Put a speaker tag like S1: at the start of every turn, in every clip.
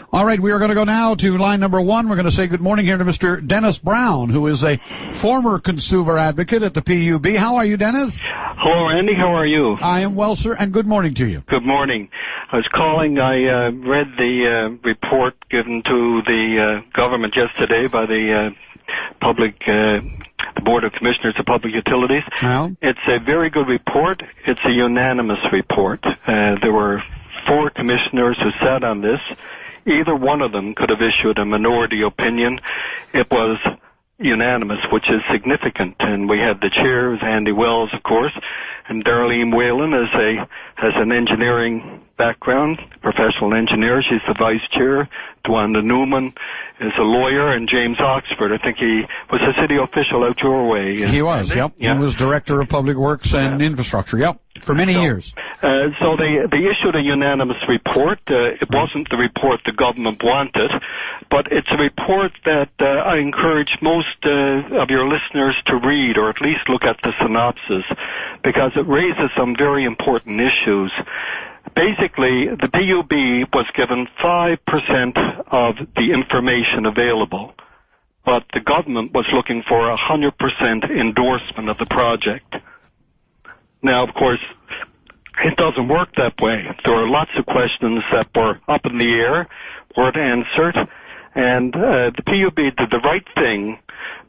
S1: All right, we are going to go now to line number one. We're going to say good morning here to Mr. Dennis Brown, who is a former consumer advocate at the PUB. How are you, Dennis?
S2: Hello, Andy. How are you?
S1: I am well, sir, and good morning to you.
S2: Good morning. I was calling. I read the report given to the government yesterday by the the Board of Commissioners of Public Utilities.
S1: Well,
S2: it's a very good report. It's a unanimous report. There were 4 commissioners who sat on this. Either one of them could have issued a minority opinion. It was unanimous, which is significant. And we had the chair, Andy Wells, of course, and Darlene Whalen has an engineering background, professional engineer. She's the vice chair. Dwanda Newman is a lawyer, and James Oxford, I think he was a city official out your way.
S1: He was, yep. Yeah. He was director of public works and infrastructure, yep, for many years.
S2: So they issued a unanimous report. It wasn't the report the government wanted, but it's a report that I encourage most of your listeners to read, or at least look at the synopsis, because it raises some very important issues. Basically, the PUB was given 5% of the information available, but the government was looking for 100% endorsement of the project. Now, of course, it doesn't work that way. There are lots of questions that were up in the air, weren't answered, and the PUB did the right thing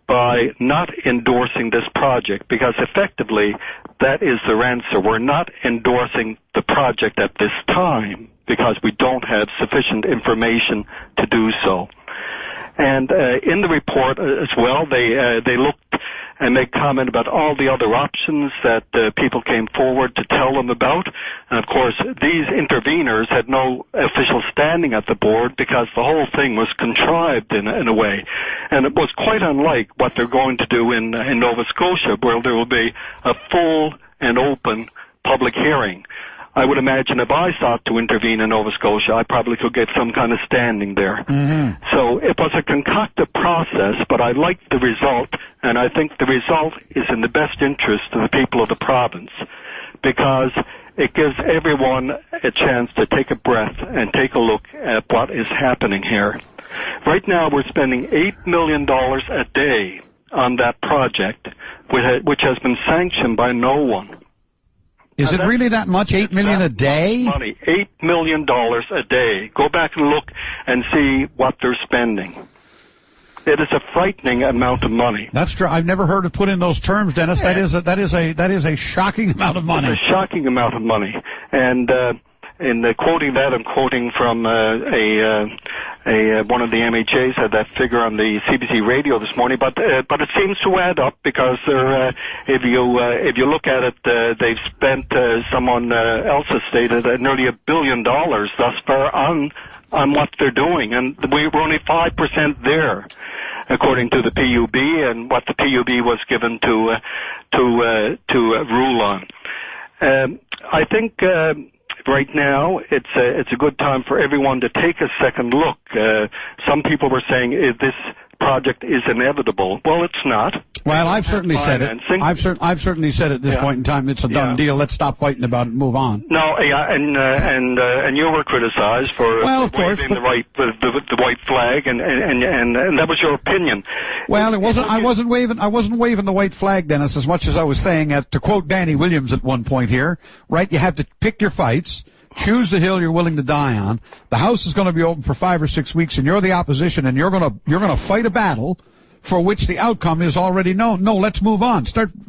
S2: by not endorsing this project, because effectively that is their answer. We're not endorsing the project at this time because we don't have sufficient information to do so. And in the report as well, they looked and made comment about all the other options that people came forward to tell them about. And of course, these interveners had no official standing at the board because the whole thing was contrived in a way. And it was quite unlike what they're going to do in Nova Scotia, where there will be a full and open public hearing. I would imagine if I sought to intervene in Nova Scotia, I probably could get some kind of standing there. Mm-hmm. So it was a concocted process, but I liked the result, and I think the result is in the best interest of the people of the province, because it gives everyone a chance to take a breath and take a look at what is happening here. Right now, we're spending $8 million a day on that project, which has been sanctioned by no one.
S1: Is it really that much, $8 million a day?
S2: Money, $8 million a day. Go back and look and see what they're spending. It is a frightening amount of money.
S1: That's true. I've never heard it put in those terms, Dennis. Yeah. That is a shocking amount of money.
S2: It's a shocking amount of money. And in quoting that, I'm quoting from one of the MHAs had that figure on the CBC radio this morning, but it seems to add up because if you look at it, they've spent someone else has stated nearly $1 billion thus far on what they're doing, and we're only 5% there, according to the PUB and what the PUB was given to rule on. I think. Right now, it's a good time for everyone to take a second look. Some people were saying this project is inevitable. Well, it's not.
S1: Well, I've certainly said it. I've certainly said at this point in time it's a done deal. Let's stop fighting about it and move on.
S2: No, and you were criticized for waving the white flag, and that was your opinion.
S1: Well, it wasn't. I wasn't waving the white flag, Dennis, as much as I was saying to quote Danny Williams at one point here. Right, you have to pick your fights. Choose the hill you're willing to die on. The House is going to be open for 5 or 6 weeks, and you're the opposition, and you're going to fight a battle for which the outcome is already known. No, let's move on.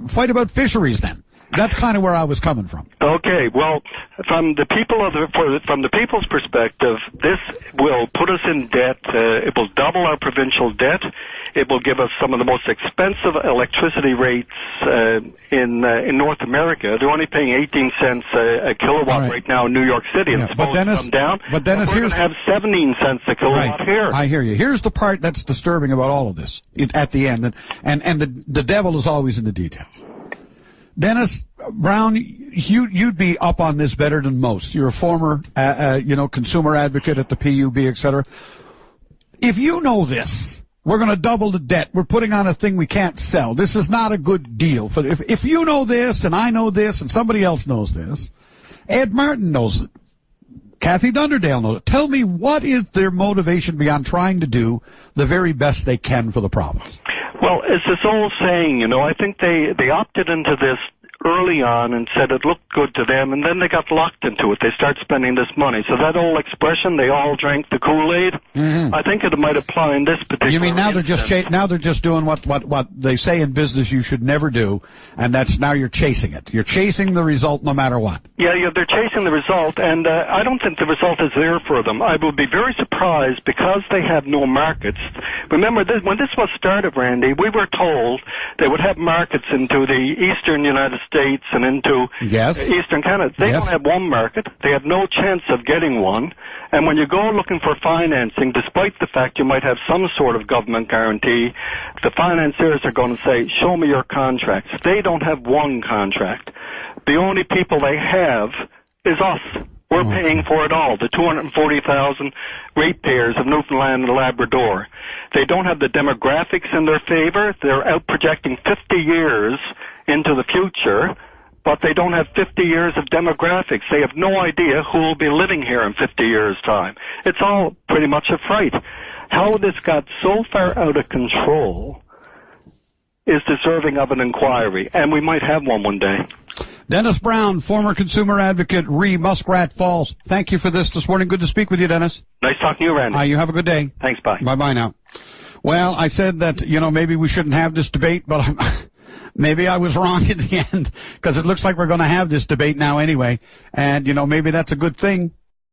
S1: Fight about fisheries then. That's kind of where I was coming from.
S2: Okay, well, from the people's perspective, this will put us in debt. It will double our provincial debt. It will give us some of the most expensive electricity rates in North America. They're only paying 18 cents a kilowatt right now in New York City. It's supposed to come down.
S1: But Dennis,
S2: we're going to have 17 cents a kilowatt here.
S1: I hear you. Here's the part that's disturbing about all of this at the end, and the devil is always in the details. Dennis Brown, you'd be up on this better than most. You're a former, consumer advocate at the PUB, etc. If you know this, we're going to double the debt. We're putting on a thing we can't sell. This is not a good deal. If you know this, and I know this, and somebody else knows this, Ed Martin knows it. Kathy Dunderdale knows it. Tell me, what is their motivation beyond trying to do the very best they can for the province?
S2: Well, it's this old saying, I think they opted into this early on and said it looked good to them, and then they got locked into it. They start spending this money. So that old expression, they all drank the Kool-Aid, I think it might apply in this particular
S1: You mean now
S2: instance.
S1: they're just doing what they say in business you should never do, and that's now you're chasing it. You're chasing the result no matter what.
S2: Yeah, they're chasing the result, and I don't think the result is there for them. I would be very surprised because they have no markets. Remember, when this was started, Randy, we were told they would have markets into the eastern United States and into eastern Canada. They don't have one market. They have no chance of getting one. And when you go looking for financing, despite the fact you might have some sort of government guarantee, the financiers are going to say, show me your contracts. They don't have one contract. The only people they have is us. We're paying for it all, the 240,000 ratepayers of Newfoundland and Labrador. They don't have the demographics in their favor. They're out projecting 50 years into the future, but they don't have 50 years of demographics. They have no idea who will be living here in 50 years' time. It's all pretty much a fright. How this got so far out of control is deserving of an inquiry, and we might have one day.
S1: Dennis Brown, former consumer advocate, Muskrat Falls. Thank you for this morning. Good to speak with you, Dennis.
S2: Nice talking to you, Randy.
S1: You have a good day.
S2: Thanks, bye.
S1: Bye-bye now. Well, I said that, maybe we shouldn't have this debate, but maybe I was wrong in the end, because it looks like we're going to have this debate now anyway. And, maybe that's a good thing.